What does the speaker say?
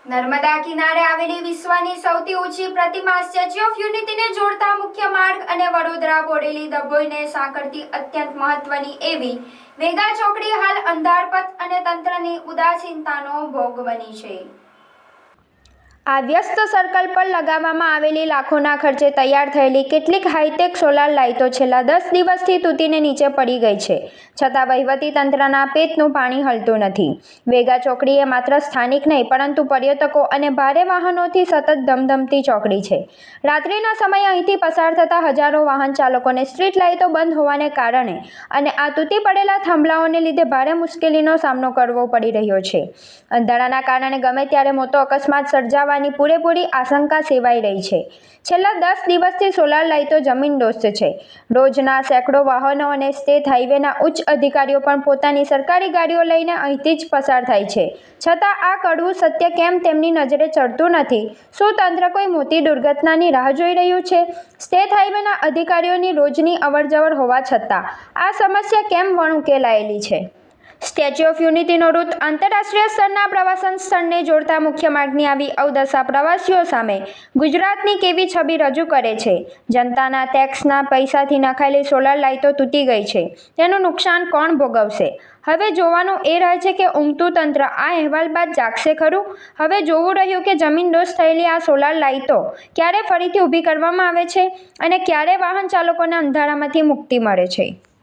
નર્મદા કિનારે આવેલી વિશ્વની સૌથી ઊંચી પ્રતિમા સ્ટેચ્યુ ઓફ યુનિટીને જોડતા મુખ્ય માર્ગ અને વડોદરા બોડેલી ડભોઈને સાંકળતી અત્યંત મહત્વની એવી વેગા ચોકડી હાલ અંધારપટ અને તંત્રની ઉદાસીનતાનો ભોગ બની છે। આ વ્યસ્ત સર્કલ પર લગાવવામાં આવેલી લાખોના ખર્ચે તૈયાર થયેલી કેટલીક હાઈટેક સોલાર લાઇટો છેલ્લા 10 દિવસથી તૂટીને નીચે પડી ગઈ છે, છતાં વહીવટી તંત્રના પેટનું પાણી હલતું નથી। વેગા ચોકડી એ માત્ર સ્થાનિક નહીં પરંતુ પર્યટકો અને ભારે વાહનોથી સતત ધમધમતી ચોકડી છે। રાત્રિના સમયે અહીંથી પસાર થતા હજારો વાહન ચાલકોને સ્ટ્રીટ લાઇટો બંધ હોવાને કારણે અને આ તૂટી પડેલા થાંભલાઓને લીધે ભારે મુશ્કેલીનો સામનો કરવો પડી રહ્યો છે। અંધારાના કારણે ગમે ત્યારે મોટો અકસ્માત સર્જાવાની પૂરેપૂરી આશંકા સેવાઈ રહી છે। છેલ્લા 10 દિવસથી સોલાર લાઇટો જમીનદોસ્ત છે। રોજના સેંકડો વાહનો અને સ્ટેટ હાઈવેના ઉચ્ચ અધિકારીઓ પણ પોતાની સરકારી ગાડીઓ લઈને અહીંથી જ પસાર થાય છે, છતાં આ કડવું સત્ય કેમ તેમની નજરે ચડતું નથી? શું તંત્ર કોઈ મોટી દુર્ઘટનાની રાહ જોઈ રહ્યું છે? સ્ટેટ હાઈવેના અધિકારીઓની રોજની અવરજવર હોવા છતાં આ સમસ્યા કેમ વણઉકેલાયેલી છે? સ્ટેચ્યુ ઓફ યુનિટીનો રૂટ આંતરરાષ્ટ્રીય સ્તરના પ્રવાસન સ્થળને જોડતા મુખ્ય માર્ગની આવી અવદશા પ્રવાસીઓ સામે ગુજરાતની કેવી છબી રજૂ કરે છે? જનતાના ટેક્સના પૈસાથી નખાયેલી સોલાર લાઇટો તૂટી ગઈ છે, તેનું નુકસાન કોણ ભોગવશે? હવે જોવાનું એ રહે છે કે ઊંઘતું તંત્ર આ અહેવાલ બાદ જાગશે ખરું? હવે જોવું રહ્યું કે જમીનદોસ્ત થયેલી આ સોલાર લાઇટો ક્યારે ફરીથી ઊભી કરવામાં આવે છે અને ક્યારે વાહન ચાલકોને અંધારામાંથી મુક્તિ મળે છે।